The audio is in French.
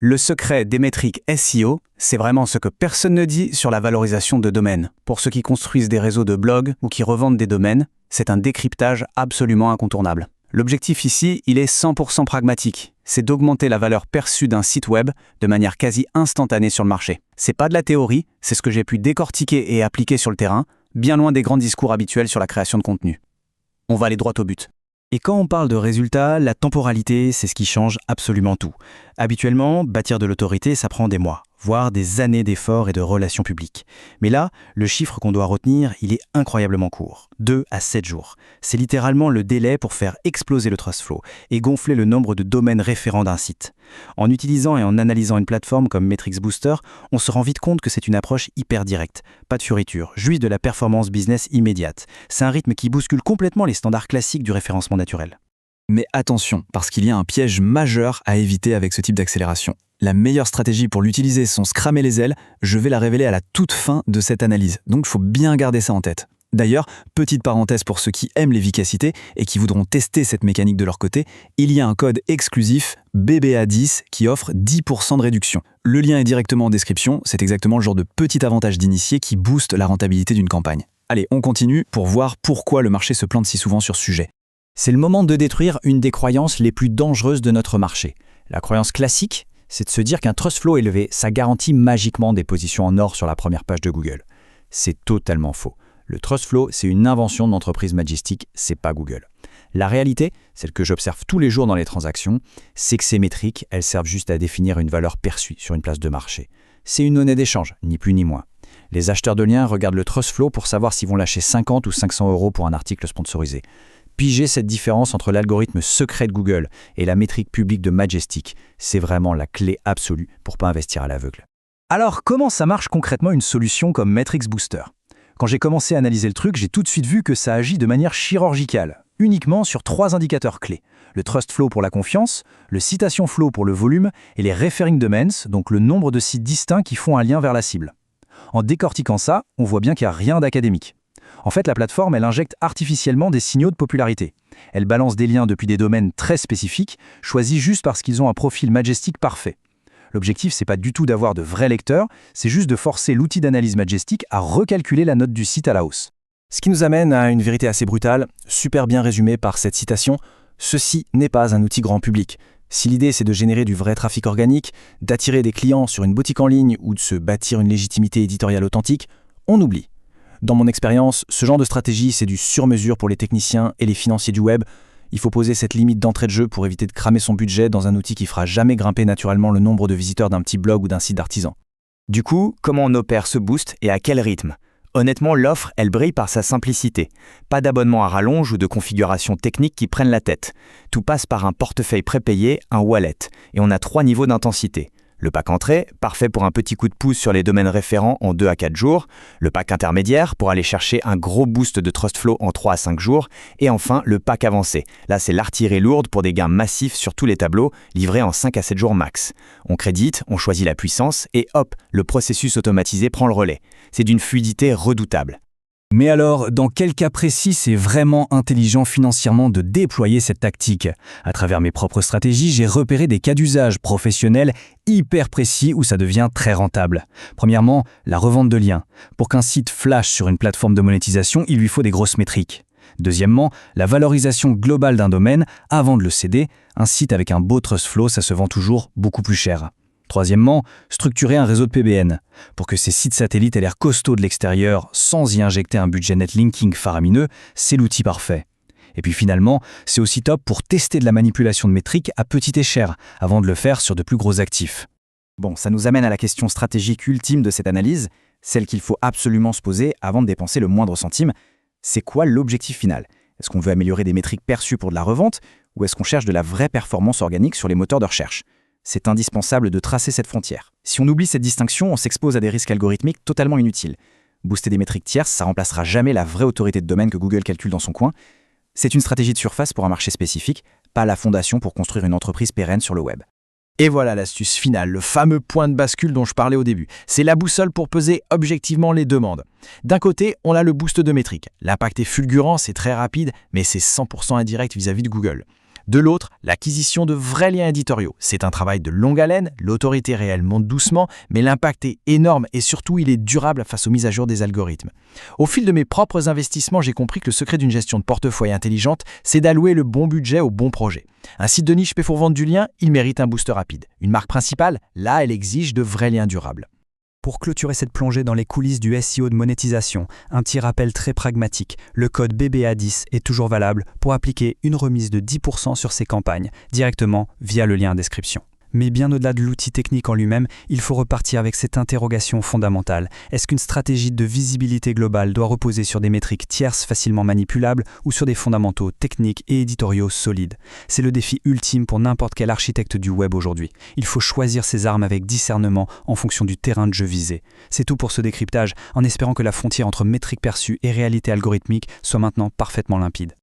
Le secret des métriques SEO, c'est vraiment ce que personne ne dit sur la valorisation de domaines. Pour ceux qui construisent des réseaux de blogs ou qui revendent des domaines, c'est un décryptage absolument incontournable. L'objectif ici, il est 100% pragmatique. C'est d'augmenter la valeur perçue d'un site web de manière quasi instantanée sur le marché. C'est pas de la théorie, c'est ce que j'ai pu décortiquer et appliquer sur le terrain, bien loin des grands discours habituels sur la création de contenu. On va aller droit au but. Et quand on parle de résultats, la temporalité, c'est ce qui change absolument tout. Habituellement, bâtir de l'autorité, ça prend des mois, voire des années d'efforts et de relations publiques. Mais là, le chiffre qu'on doit retenir, il est incroyablement court. 2 à 7 jours. C'est littéralement le délai pour faire exploser le trust flow et gonfler le nombre de domaines référents d'un site. En utilisant et en analysant une plateforme comme Metrics Booster, on se rend vite compte que c'est une approche hyper directe. Pas de fioriture, juste de la performance business immédiate. C'est un rythme qui bouscule complètement les standards classiques du référencement naturel. Mais attention, parce qu'il y a un piège majeur à éviter avec ce type d'accélération. La meilleure stratégie pour l'utiliser sans se cramer les ailes, je vais la révéler à la toute fin de cette analyse, donc il faut bien garder ça en tête. D'ailleurs, petite parenthèse pour ceux qui aiment l'efficacité et qui voudront tester cette mécanique de leur côté, il y a un code exclusif BBA10 qui offre 10% de réduction. Le lien est directement en description, c'est exactement le genre de petit avantage d'initié qui booste la rentabilité d'une campagne. Allez, on continue pour voir pourquoi le marché se plante si souvent sur ce sujet. C'est le moment de détruire une des croyances les plus dangereuses de notre marché. La croyance classique, c'est de se dire qu'un trust flow élevé, ça garantit magiquement des positions en or sur la première page de Google. C'est totalement faux. Le trust flow, c'est une invention de l'entreprise Majestic, c'est pas Google. La réalité, celle que j'observe tous les jours dans les transactions, c'est que ces métriques, elles servent juste à définir une valeur perçue sur une place de marché. C'est une monnaie d'échange, ni plus ni moins. Les acheteurs de liens regardent le trust flow pour savoir s'ils vont lâcher 50 ou 500 € pour un article sponsorisé. Piger cette différence entre l'algorithme secret de Google et la métrique publique de Majestic, c'est vraiment la clé absolue pour pas investir à l'aveugle. Alors, comment ça marche concrètement une solution comme Metrics Booster ? Quand j'ai commencé à analyser le truc, j'ai tout de suite vu que ça agit de manière chirurgicale, uniquement sur 3 indicateurs clés. Le trust flow pour la confiance, le citation flow pour le volume et les referring domains, donc le nombre de sites distincts qui font un lien vers la cible. En décortiquant ça, on voit bien qu'il n'y a rien d'académique. En fait, la plateforme, elle injecte artificiellement des signaux de popularité. Elle balance des liens depuis des domaines très spécifiques, choisis juste parce qu'ils ont un profil Majestic parfait. L'objectif, c'est pas du tout d'avoir de vrais lecteurs, c'est juste de forcer l'outil d'analyse Majestic à recalculer la note du site à la hausse. Ce qui nous amène à une vérité assez brutale, super bien résumée par cette citation « Ceci n'est pas un outil grand public ». Si l'idée c'est de générer du vrai trafic organique, d'attirer des clients sur une boutique en ligne ou de se bâtir une légitimité éditoriale authentique, on oublie. Dans mon expérience, ce genre de stratégie, c'est du sur-mesure pour les techniciens et les financiers du web. Il faut poser cette limite d'entrée de jeu pour éviter de cramer son budget dans un outil qui fera jamais grimper naturellement le nombre de visiteurs d'un petit blog ou d'un site d'artisan. Du coup, comment on opère ce boost et à quel rythme ? Honnêtement, l'offre, elle brille par sa simplicité. Pas d'abonnement à rallonge ou de configuration technique qui prennent la tête. Tout passe par un portefeuille prépayé, un wallet. Et on a 3 niveaux d'intensité. Le pack entrée, parfait pour un petit coup de pouce sur les domaines référents en 2 à 4 jours. Le pack intermédiaire, pour aller chercher un gros boost de trust flow en 3 à 5 jours. Et enfin, le pack avancé. Là, c'est l'artillerie lourde pour des gains massifs sur tous les tableaux, livrés en 5 à 7 jours max. On crédite, on choisit la puissance, et hop, le processus automatisé prend le relais. C'est d'une fluidité redoutable. Mais alors, dans quel cas précis c'est vraiment intelligent financièrement de déployer cette tactique ? À travers mes propres stratégies, j'ai repéré des cas d'usage professionnels hyper précis où ça devient très rentable. Premièrement, la revente de liens. Pour qu'un site flash sur une plateforme de monétisation, il lui faut des grosses métriques. Deuxièmement, la valorisation globale d'un domaine avant de le céder. Un site avec un beau trust flow, ça se vend toujours beaucoup plus cher. Troisièmement, structurer un réseau de PBN. Pour que ces sites satellites aient l'air costauds de l'extérieur sans y injecter un budget netlinking faramineux, c'est l'outil parfait. Et puis finalement, c'est aussi top pour tester de la manipulation de métriques à petite échelle avant de le faire sur de plus gros actifs. Bon, ça nous amène à la question stratégique ultime de cette analyse, celle qu'il faut absolument se poser avant de dépenser le moindre centime. C'est quoi l'objectif final ? Est-ce qu'on veut améliorer des métriques perçues pour de la revente ou est-ce qu'on cherche de la vraie performance organique sur les moteurs de recherche ? C'est indispensable de tracer cette frontière. Si on oublie cette distinction, on s'expose à des risques algorithmiques totalement inutiles. Booster des métriques tierces, ça remplacera jamais la vraie autorité de domaine que Google calcule dans son coin. C'est une stratégie de surface pour un marché spécifique, pas la fondation pour construire une entreprise pérenne sur le web. Et voilà l'astuce finale, le fameux point de bascule dont je parlais au début. C'est la boussole pour peser objectivement les demandes. D'un côté, on a le boost de métriques. L'impact est fulgurant, c'est très rapide, mais c'est 100% indirect vis-à-vis de Google. De l'autre, l'acquisition de vrais liens éditoriaux. C'est un travail de longue haleine, l'autorité réelle monte doucement, mais l'impact est énorme et surtout il est durable face aux mises à jour des algorithmes. Au fil de mes propres investissements, j'ai compris que le secret d'une gestion de portefeuille intelligente, c'est d'allouer le bon budget au bon projet. Un site de niche fait pour vendre du lien, il mérite un boost rapide. Une marque principale, là, elle exige de vrais liens durables. Pour clôturer cette plongée dans les coulisses du SEO de monétisation, un petit rappel très pragmatique, le code BBA10 est toujours valable pour appliquer une remise de 10% sur ces campagnes, directement via le lien en description. Mais bien au-delà de l'outil technique en lui-même, il faut repartir avec cette interrogation fondamentale. Est-ce qu'une stratégie de visibilité globale doit reposer sur des métriques tierces facilement manipulables ou sur des fondamentaux techniques et éditoriaux solides? C'est le défi ultime pour n'importe quel architecte du web aujourd'hui. Il faut choisir ses armes avec discernement en fonction du terrain de jeu visé. C'est tout pour ce décryptage, en espérant que la frontière entre métriques perçues et réalité algorithmique soit maintenant parfaitement limpide.